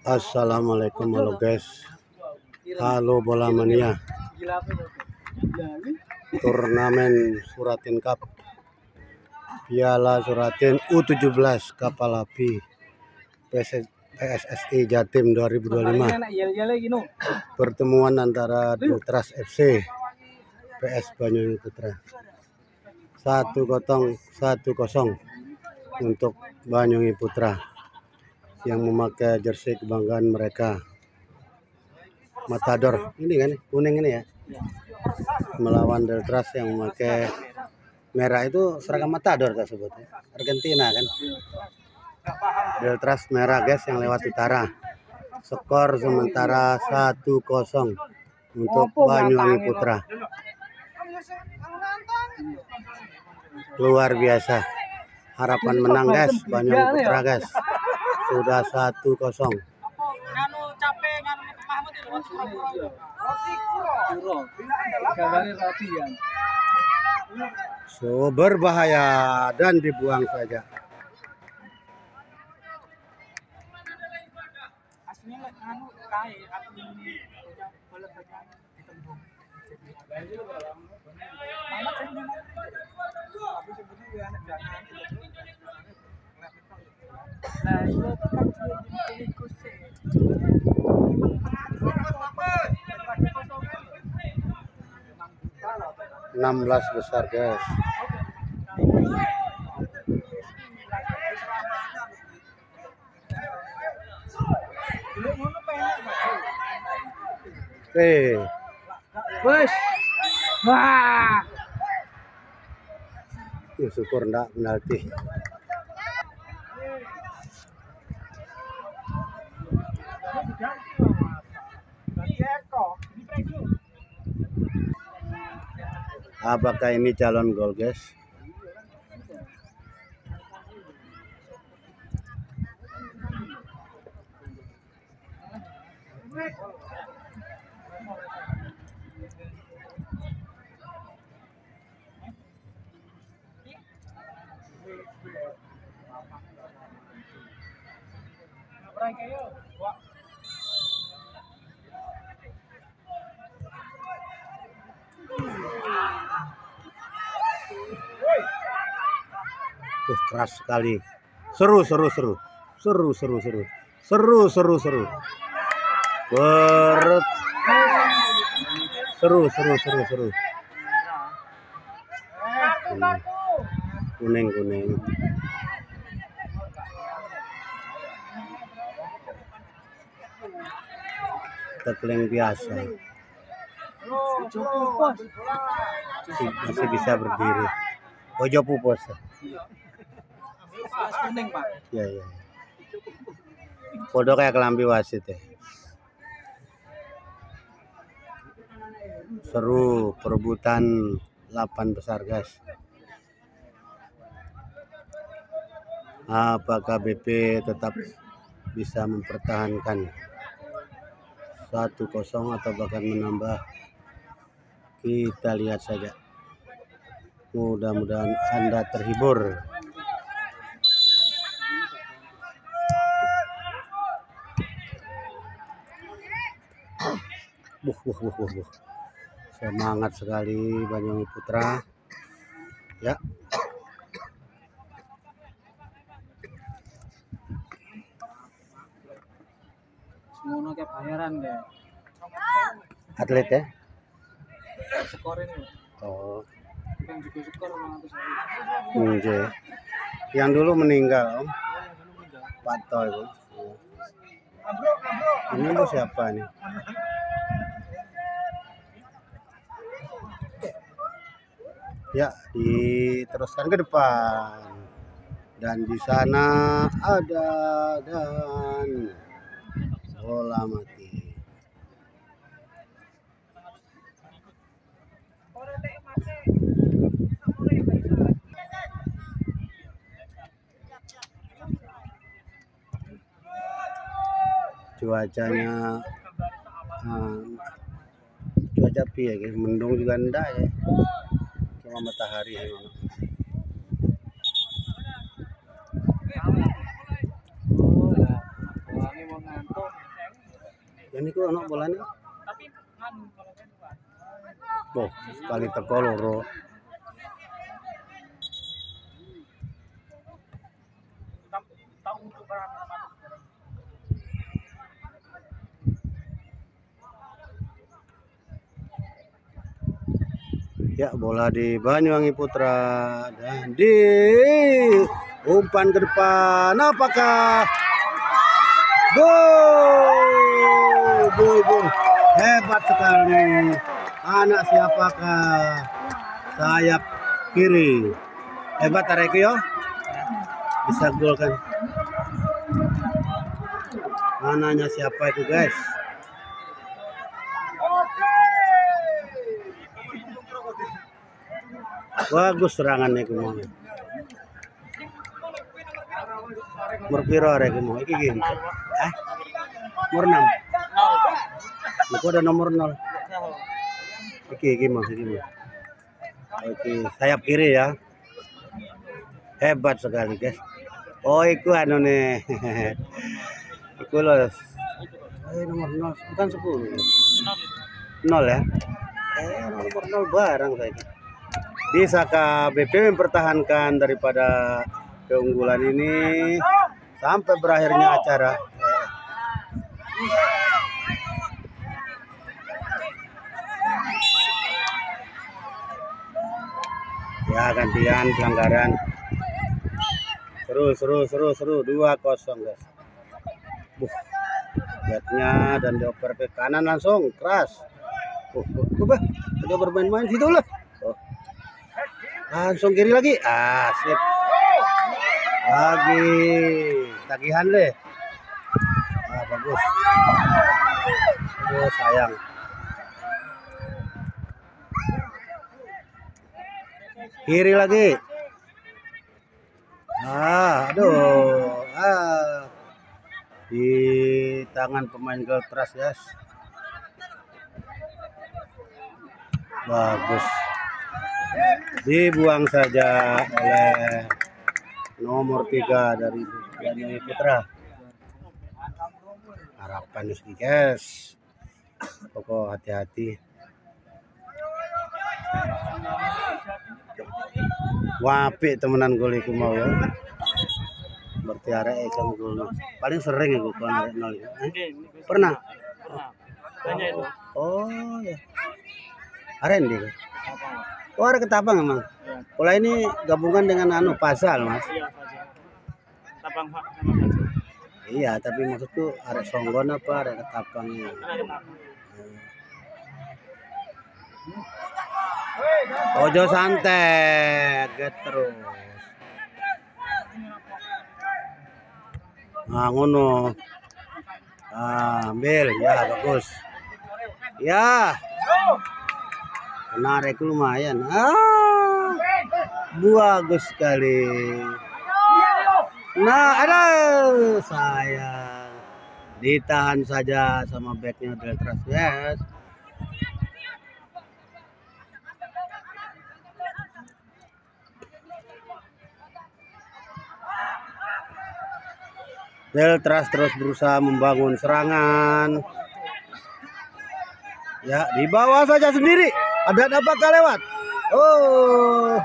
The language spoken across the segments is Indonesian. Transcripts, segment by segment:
Assalamualaikum, halo guys, halo bola mania. Turnamen Suratin Cup, Piala Suratin U17 Kapal Api PSSI Jatim 2025. Pertemuan antara Deltras FC PS Banyuwangi Putra 1-0 untuk Banyuwangi Putra yang memakai jersey kebanggaan mereka, Matador ini kan kuning ini ya, melawan Deltras yang memakai merah. Itu seragam Matador tersebut ya. Argentina kan. Deltras merah guys yang lewat utara. Skor sementara 1-0 untuk Banyuwangi Putra. Luar biasa. Harapan menang guys, Banyuwangi Putra guys. Sudah 1-0. So berbahaya dan dibuang saja. (16 besar guys). Bos. Wah. Syukur enggak penalti. Apakah ini calon gol guys? Keras sekali. Seru. Seru. Kuning. Tackling biasa. Masih bisa berdiri. Ojo pupos. Kuning, Pak. Iya. Foto kayak kelambi wasit ya. Seru, perebutan 8 besar guys. Apakah BP tetap bisa mempertahankan 1-0 atau bahkan menambah? Kita lihat saja. Mudah-mudahan Anda terhibur. Semangat sekali Banyuwangi Putra ya. Semono kayak bayaran deh. Atlet ya. Skorin. Oh. Yang juga skor 200.000. Yang dulu meninggal Om. Pato itu. Ini lu siapa nih? Ya, diteruskan ke depan. Dan di sana ada dan bola mati. Cuacanya cuaca piye ya, mendung juga enggak ya, cuma matahari ya. Ini kok anak bolanya. Tapi nganu kalau kan Oh, kali teko loro. tahu untuk barang Ya, bola di Banyuwangi Putra dan di umpan ke depan. Apakah gol? Gol. Hebat sekali. Anak siapakah? Sayap kiri. Hebat Areki yo. Bisa gol kan? Anaknya siapa itu, guys? Bagus serangannya kemana? Nomor piro arek kemana? Iki gini. Nomor 6. Aku ada nomor 0. Iki mas. Oke, sayap kiri ya. Hebat sekali, guys. Oh, iku anu nih. Iku loh. Nomor 0, bukan 10. 0 ya. Nomor 0 barang saya. Bisakah BP mempertahankan daripada keunggulan ini sampai berakhirnya acara? Ya, gantian pelanggaran. Seru 2-0, guys. Lihatnya dan dioper ke kanan langsung keras. Coba bermain-main situ lah. Langsung kiri lagi. Sip. Lagi tagihan deh. Bagus. Oh, sayang. Kiri lagi. Aduh. Di tangan pemain Geltras, guys. Bagus. Dibuang saja oleh nomor 3 dari Banyuwangi Putra. Harapan sih, guys. Pokok hati-hati. Wapi temenan gol iku mau ya. Berarti arek kan gol. Paling sering iku kon arek 0 ya. Pernah? banyak itu. Oh ya. Arek ndi? Oh, arek Ketapang emang. Pola ini gabungan dengan Pasal, Mas. Iya, saja. Tabang Pak sama saja. Iya, tapi maksudku arek Songgon apa arek Ketapang ini? Ojo santet, get terus. Ngono. Ambil, ya bagus. Ya. Kena arek lumayan. Bagus sekali. Nah, aduh, sayang. Ditahan saja sama backnya Geltras, yes. Geltras terus berusaha membangun serangan. Ya, di bawah saja sendiri. Ada apakah lewat? Oh,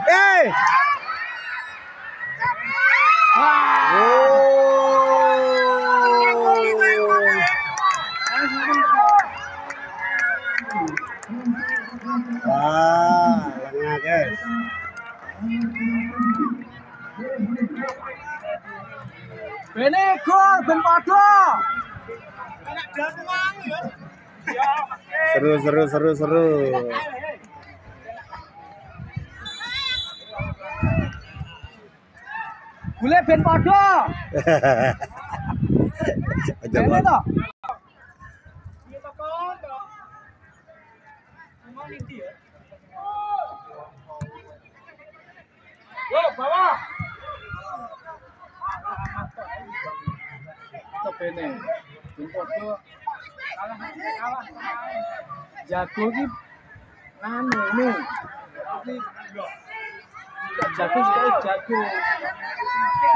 lengah, guys. Bene gol ben padha. Seru. Gule ben padha. Bene to. Yo, bawah. Bene. Ben padha. Kalah. Jago ki anu ini. Jago sekali jago.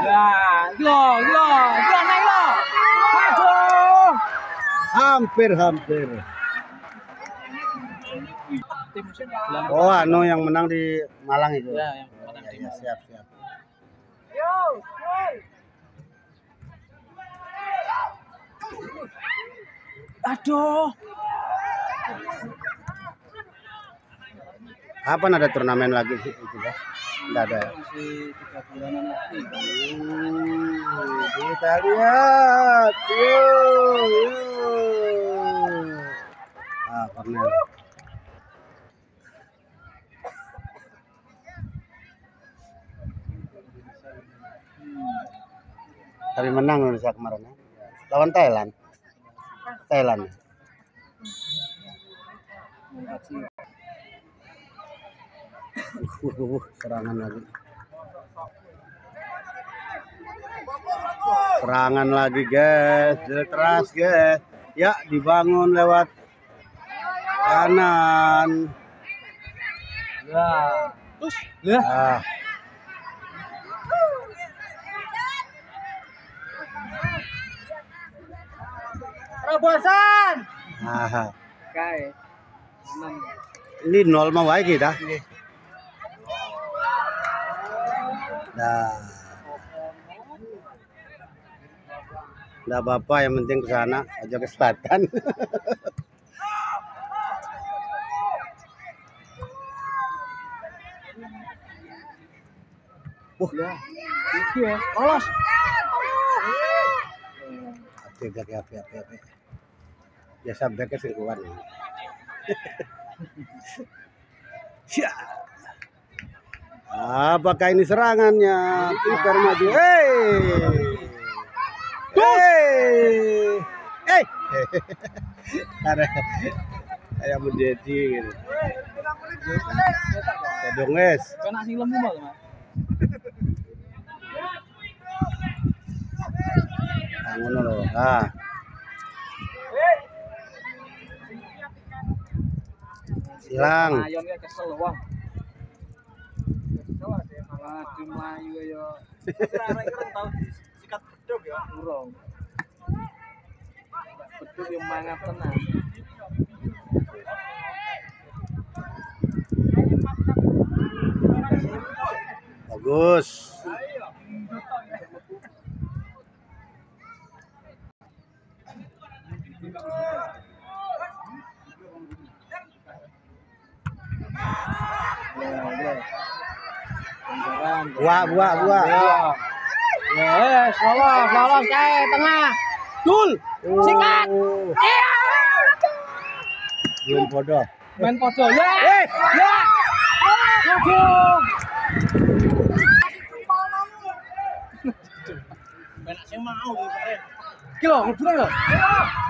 Ya, lo naik lo. Aduh. hampir. Tim sebelah. Oh, anu yang menang di Malang itu. Ya, yang Oh, menang iya, di siap. Aduh. Kapan ada turnamen lagi sih itu, Bos? Enggak ada ya? Masih 3 bulanan lagi. Kita lihat. Yuk. Cornel. Tapi menang Indonesia kemarin ya. Lawan Thailand. Serangan lagi. Serangan lagi, guys. Deras, guys. Ya, dibangun lewat kanan. Ya. Terus, ya. Ah. Terobosan. Ah. Kae. Ini 0 mau wae kita. Nggak apa-apa, yang penting ke sana aja ke selatan. Ya. Iki ya. Lolos. Api. Biasa backnya sing kuat. Ya. Apakah ini serangannya? Kiper maju. Kayak menjadi gitu. Kedong wes. Kena sing lemu Mas. Ngono lho. Ah. Silang. Ayon ya kesel wong. Kesel ade malah di Melayu ya. Kira-kira tau disikat bedog ya. Urung. Bedog yang mangap tenan. Bagus. Buah. Yes, lolos kayak tengah. Dul, sikat. Iya. Belum bodoh. Main podo. Ya. Ya. Aduh. Benak sing mau kilo, lebih lho.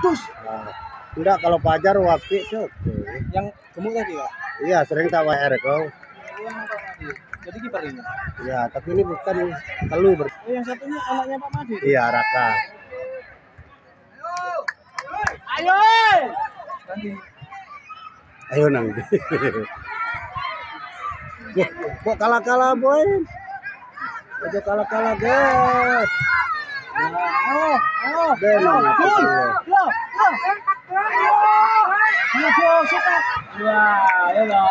Terus. Enggak, kalau Fajar waktu itu. Yang gemuk tadi ya? Iya, sering tak WR kau. Jadi kiper ini. Iya, tapi ini bukan Telu. Yang satunya anaknya Pak Madi. Iya, Raka. Ayo. Nanti. Ayo nang. Kok kalah boy? Aja kalah guys. Ayo. Benar. Ayo, sikat. Wah, ayo lah.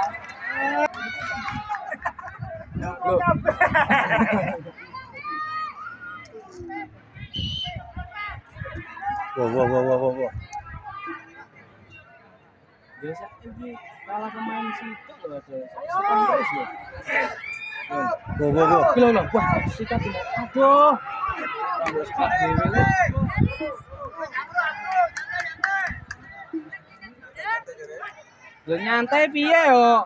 Wow. Biasa ini kalah pemain situ loh ada. Sikat terus ya. Wow. Kilo. Wah, sikat ini. Aduh. Sikat dewe. Lu nyantai piye yo?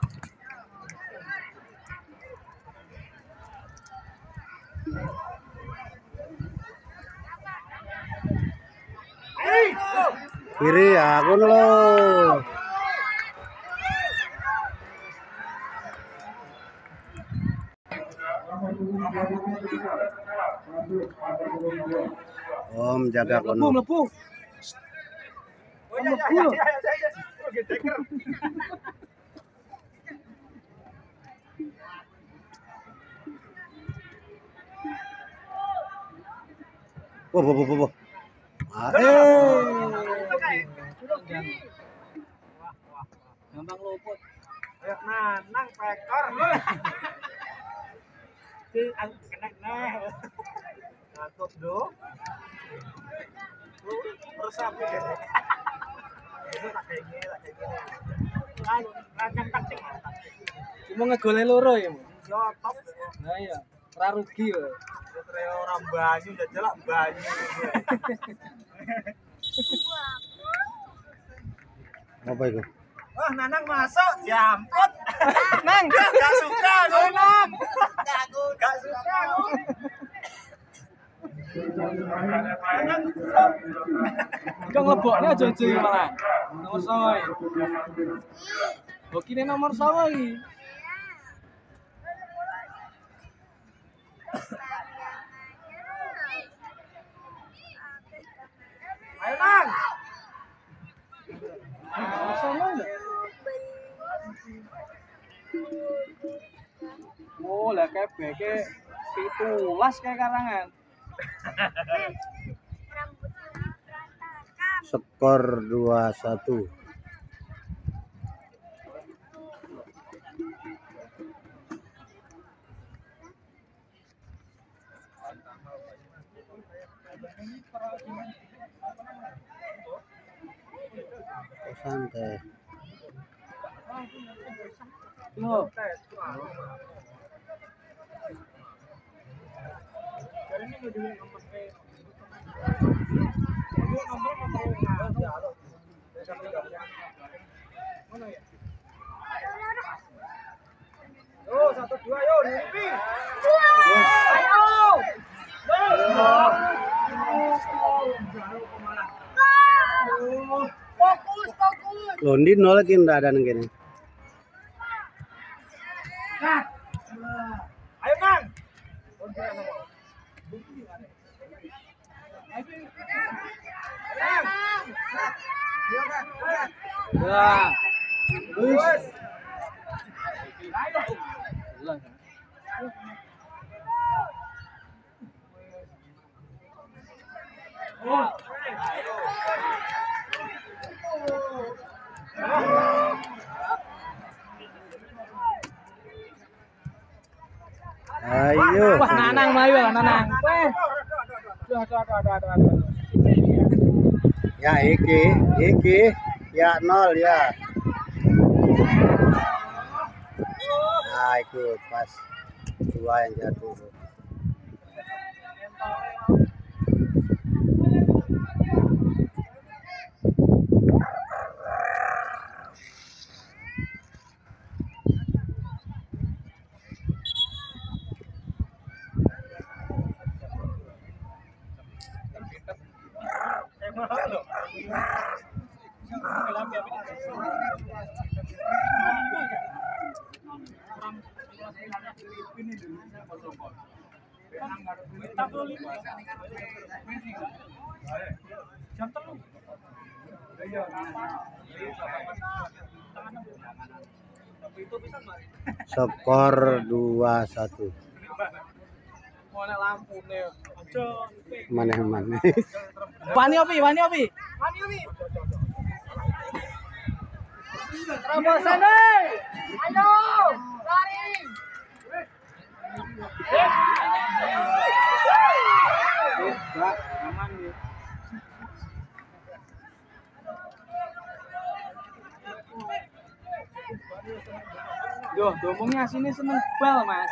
Kiri aku lo. Om jaga kono. Mlebu. Wow. Gampang luput. Ayo nanang pekor. Di kena nah. Takut do. Bersapi deh. Itu tak kayak gini. Rancang taktik. Cuma ngegolin loro ya, Yo top. Nah iya, ora rugi lho. Terus ora banyu udah jelek banyu. Apa itu? Wah, Nanang masuk jamput. Nang, gak suka gue, Nam. Gak suka. Kang lebokne aja iki malah. Nomor 9. Bokine nomor 9 iki. Ayo, Nang. Oh, lah kayak beke 17 kayak karangan. Skor 2-1. Santai. Loh. Yo, 1-2 yo, Nipi. Ayo. Fokus. Londi nol lagi ndak ada nang kene. Nah. Ayo, Nang. Wah. Bus. Ayo. Wah, Nanang melayu lah, Nanang. Weh. Aduh. Ya iki. Ya nol ya. Nah, ikut pas 2 yang jatuh. Skor 2-1. Mana? Wani opi. Terobosan deh. Ayo, lari. Enggak, aman nih. Duh, ngomongnya sini seneng bal, Mas.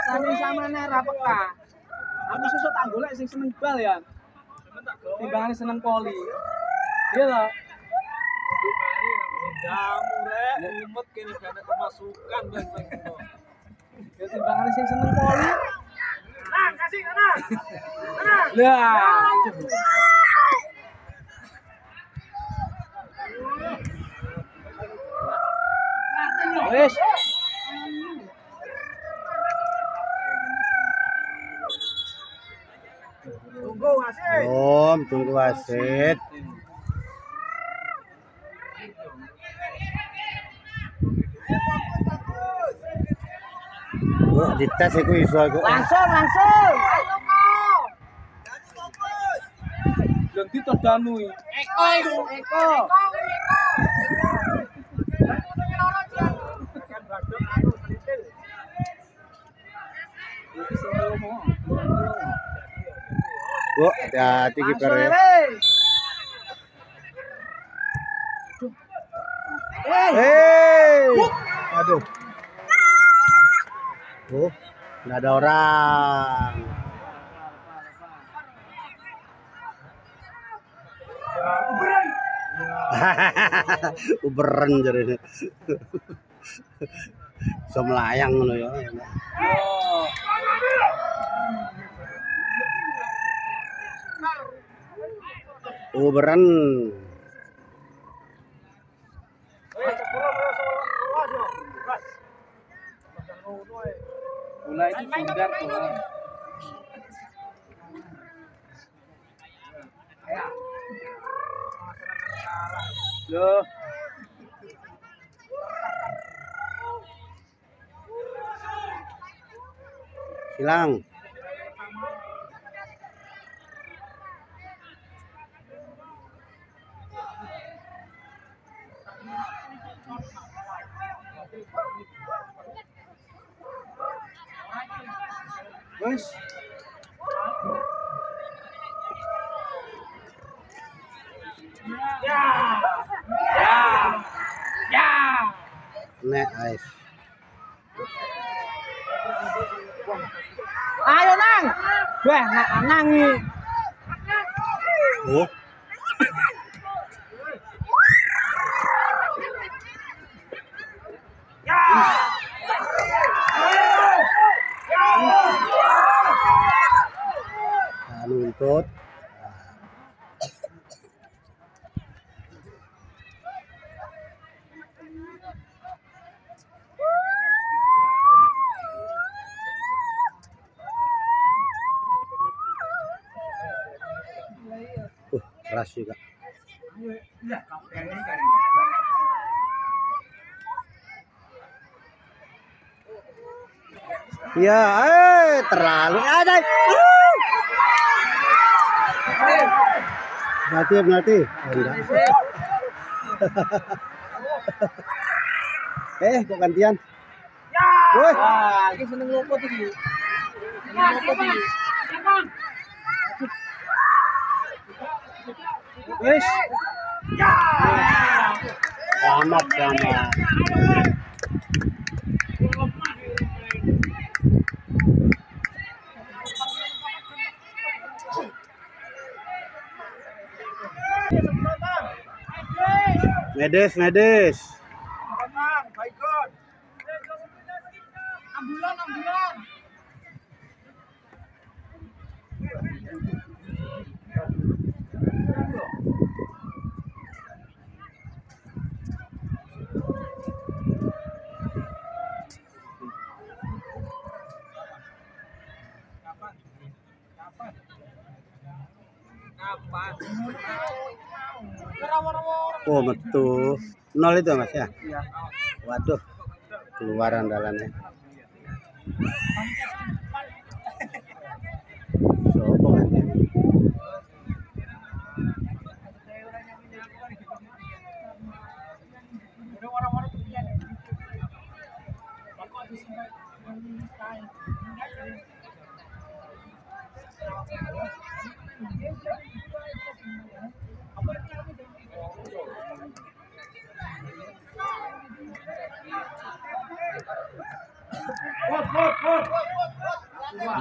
Sami sama nera peka. Aku susuk tak golek sing seneng bal ya. Timbangane seneng poli. Iya lho. Jamu rek, umet kene gak kemasukan bang. Ya timbangane sing seneng poli. Nang, kasih nang. Lah. Wes. Tunggu wasit. Tunggu wasit. Oh, dites iku iso iku. Langsung. Ayo kau. Fokus. ganti terdanui. Eko. Bu, hati-hati kiper ya. Hei, aduh. Nggak ada orang. Uberan jadi ini. So melayang loh ya. Uberan. Bola itu bundar tuh. Loh. Hilang. Wes. Ya. Nek, guys. Ayo nang. Wah, nangi. Nuntut. Keras juga. Ya, terlalu ada. Berarti. Kok gantian? Woi. Wah, ini seneng luput iki. Wes. Selamat. Medes. Ambulan. Oh, betul. 0 itu Mas ya? Iya. Waduh. Keluar andalannya. Sopo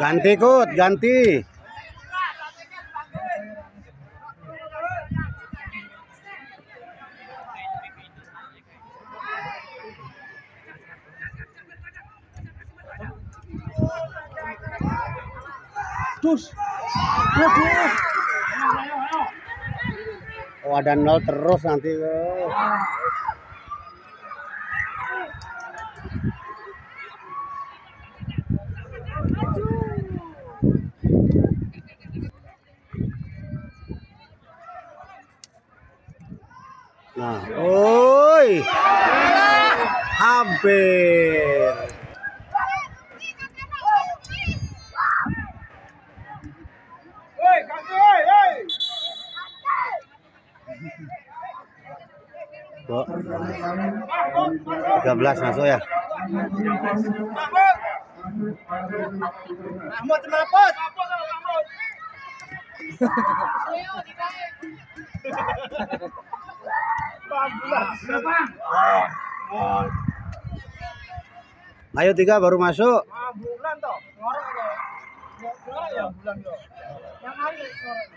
ganti. Ganti. Dus. Waduh. Oh, ada 0 terus nanti. Nah, oi. Hampir. Kok 13 masuk ya. Mahmud Mahmud. Ayo 3 baru masuk. Bulan toh. Ngorok toh. Ngorok ya bulan toh. Yang hari ngorok.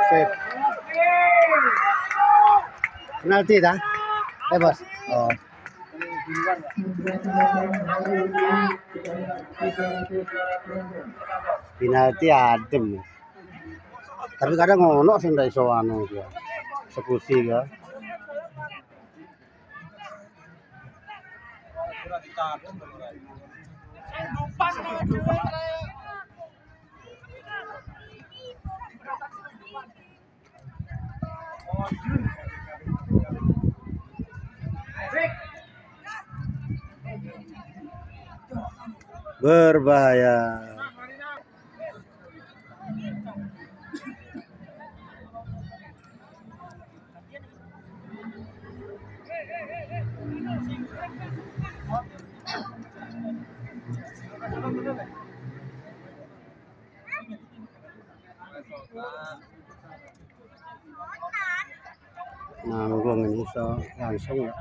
Sip. Penalti dah. Bos. Oh. Penalti adem. Tapi kadang ngono sing ndak iso anu ya. Eksekusi ya. Berbahaya. Nanggung ini so langsung ya.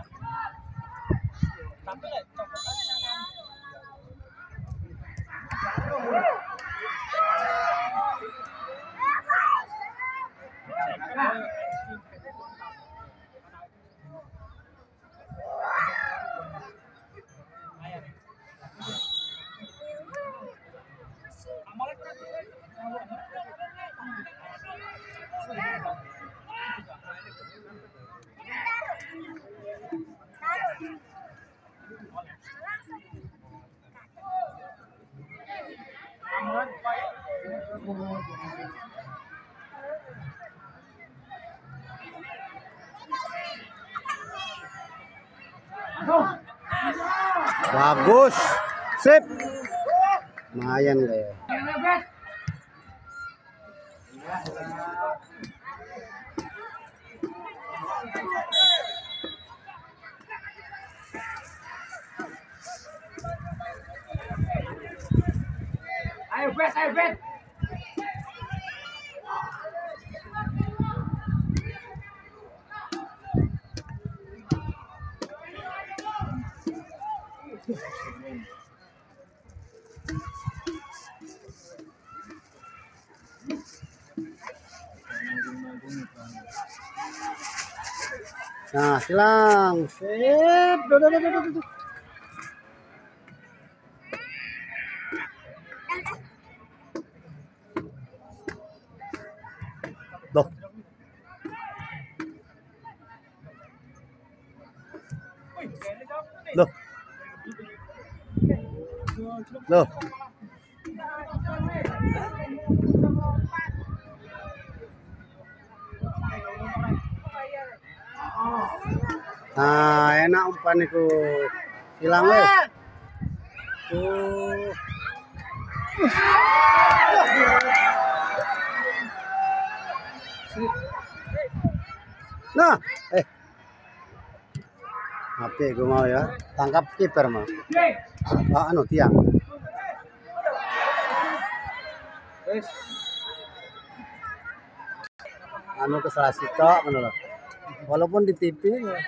Bagus. Sip. Lumayan deh. Ayo bet. Nah, silang. Sip. Duh. Loh. Nah, enak umpan itu. Hilang wes. Tuh. Nah, Oke, gue mau ya. Tangkap kiper mah. Anu tiang. Anu ke salah sitok menurut. Walaupun di TV ya.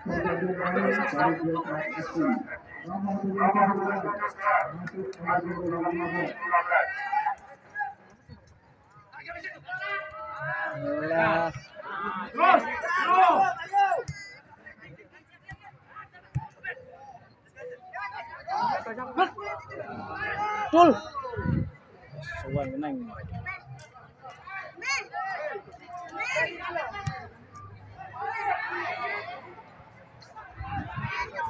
Tul. Sesuai menang.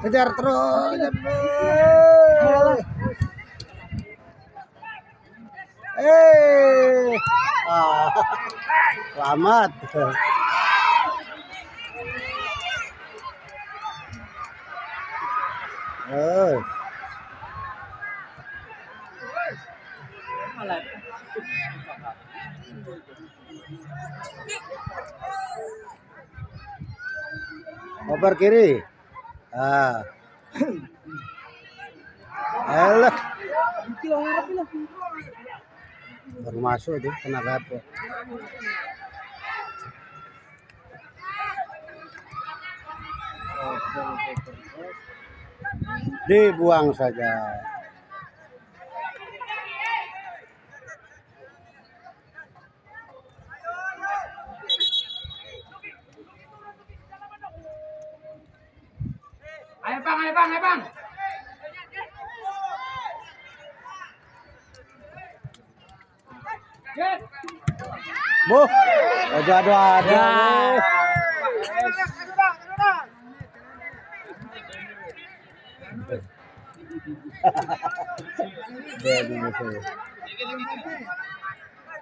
Kejar terus. Selamat. Oper kiri. Elah. Baru masuk itu kena gapo. Dibuang saja. Ayo bang. Bu, ada.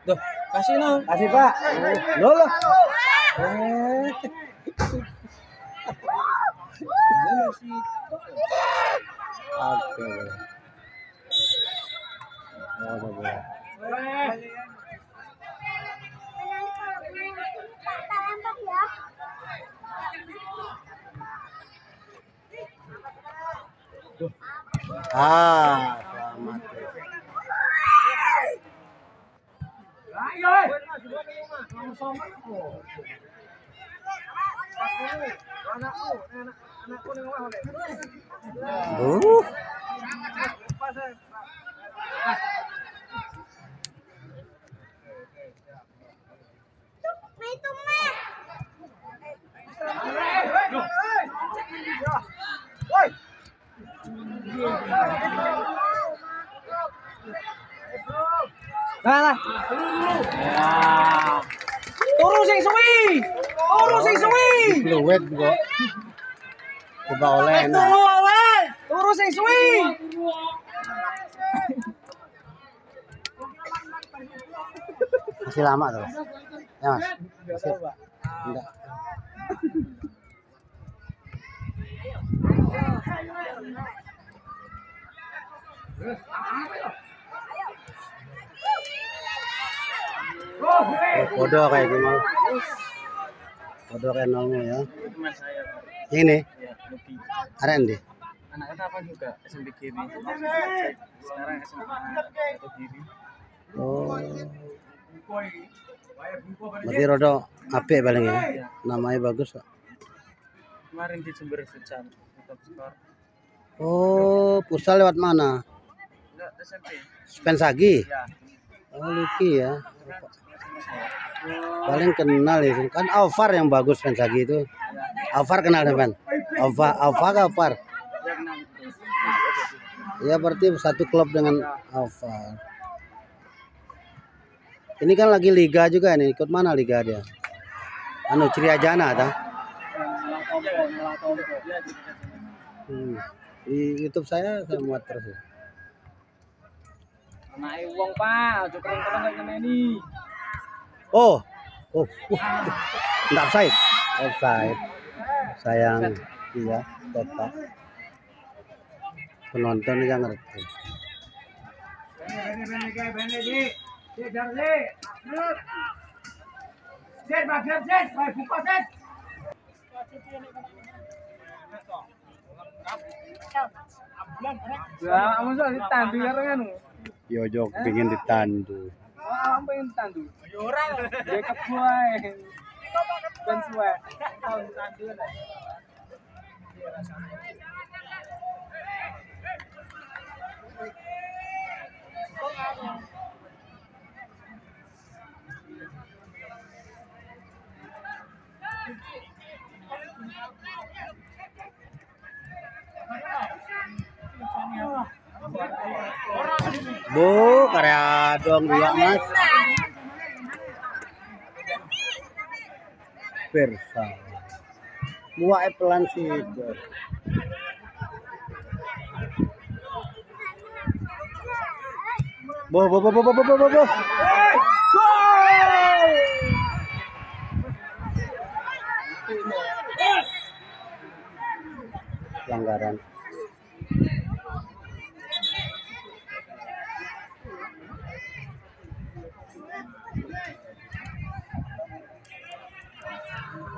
Duh, kasih no. Kasih Pak. Loh. Oke. Selamat. Nah. Turu sing suwi. Fluid kok. Coba oleh enak. Turu sing suwi. Masih lama tuh. Ya Mas. Masih. Enggak. Kode kayak gimana? Kode kayak nolmu ya. Ini Arendi. Anaknya apa juga SMP kiri. Sekarang SMA atau kiri. Oh. Berarti rodo apik paling ya. Namanya bagus kok. Kemarin di Jember Futsal top skor. Oh, futsal lewat mana? Enggak, SMP. Spensagi. Ya. Oh, Lucky ya. Paling kenal itu kan Alvar yang bagus Spensagi itu. Alvar kenal teman. Alvar. Ya kenal. Ya berarti satu klub dengan Alvar. Ini kan lagi liga juga nih. Ikut mana liga dia? Anu Ciriajana ta? Di YouTube saya muat terus ya. Anake wong, Pak. Aja keren-keren kayak ngene. Oh. Enggak offside. Sayang. Iya, total. Penonton yang ngerti. Ya, kamu soal ditandu ya kan? Yo pengen ditandu. Kamu pengen tandu? Ya ora. Ya kebuai. Ben suwe. Tahun tandu. Bu, karya dong dua mas. Persa. Buah pelan sih. Bo. Pelanggaran.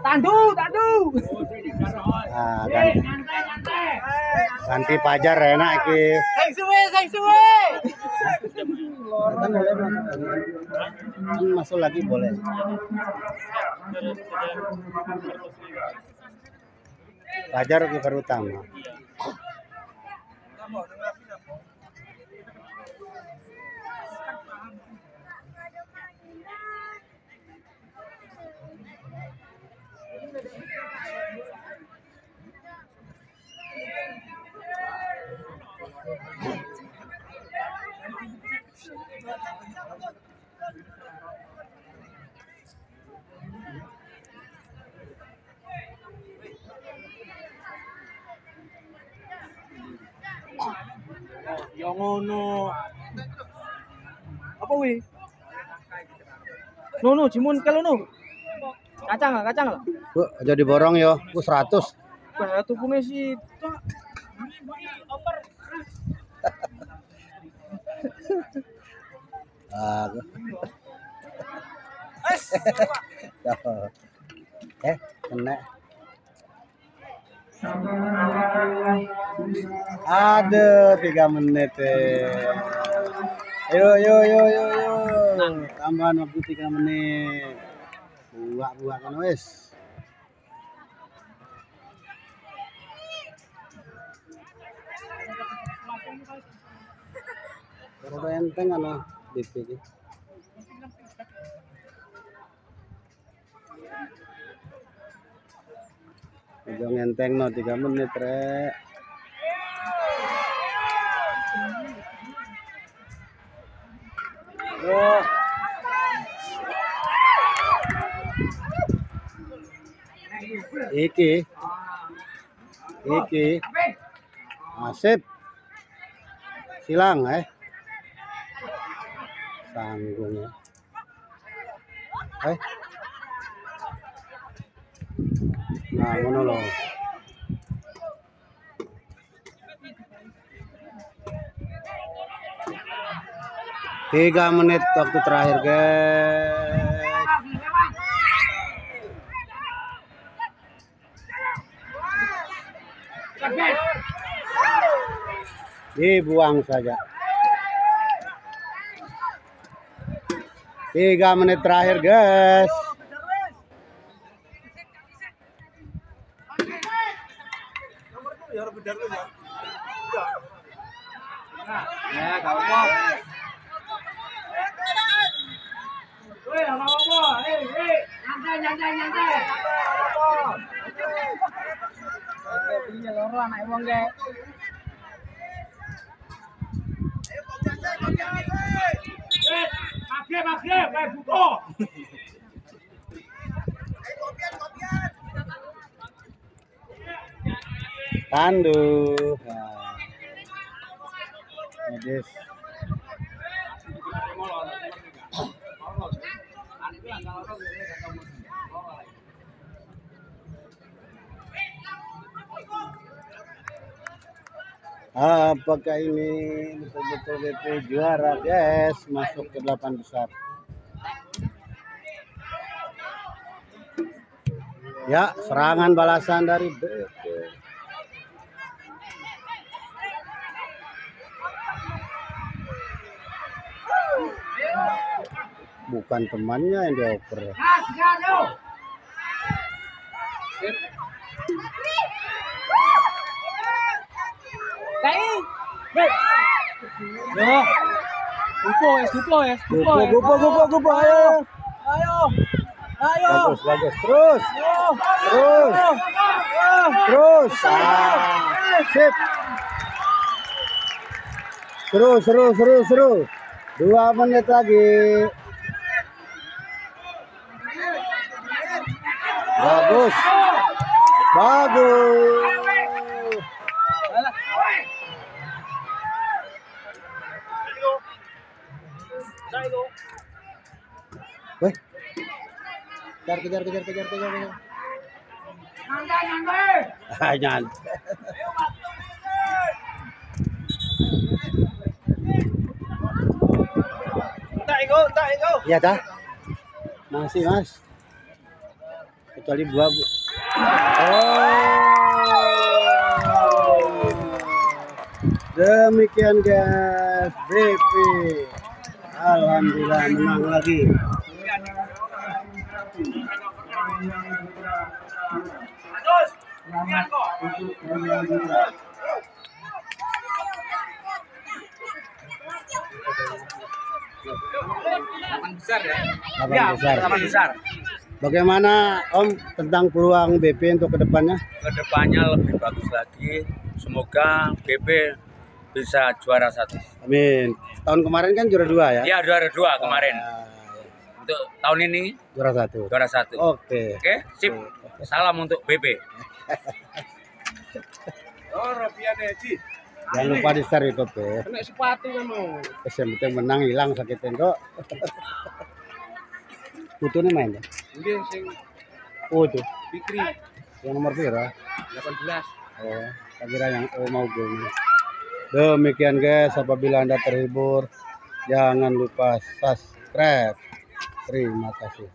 Tandu. Ah, ganti Pajar enak iki. Sing suwe. Kan boleh kan masuk lagi boleh. Pajar kiper utama. Ya ngono. Apa wi? No, jimun kalau no. Kacang lah. Bu, aja diborong yo. Bu 100. Bah tukune sih. Ah. Kena. Aduh, 3 menit. Yo. Tambahan waktu 3 menit. Buak kan wes. Kalau enteng anu DP iki. Aja ngenteng no 3 menit rek. Oh. Iki. Asip. Silang sanggung ya. Nah, ngono loh. 3 menit waktu terakhir, guys. Dibuang saja. 3 menit terakhir, guys. Ya, gak apa. Weh, apa? Nyantai. Iya, loro anak wong ge. Maghrib, kayak buku. Tandu. Medis. Apakah ini betul-betul BP juara, guys, masuk ke 8 besar? Ya, serangan balasan dari BP. Bukan temannya yang dioper. Yo. Gupo, Gupo, ayo. Ayo. Ayo. Bagus. Terus. Sip. Seru. 2 menit lagi. Bagus. Weh. Kejar. Nyantai. Tak ego. Iya dah. Masih Mas. Kecuali buah. Demikian guys, BP. Alhamdulillah menang lagi. Delapan besar. Bagaimana Om tentang peluang BP untuk kedepannya? Kedepannya lebih bagus lagi. Semoga BP bisa juara 1. Amin. Tahun kemarin kan juara 2 ya? Ya juara 2 kemarin. Untuk tahun ini Juara 1. juara 1. Oke. Oke, sip. Salam untuk BP. Jangan lupa di share YouTube ya. Kena sepatu kamu. Yang penting menang, hilang sakitnya kok. Putune main ya? Ini sing Oh itu. Fikri Yang nomor berapa? 18. Oh, saya kira yang mau gol. Demikian guys, apabila Anda terhibur, jangan lupa subscribe. Terima kasih.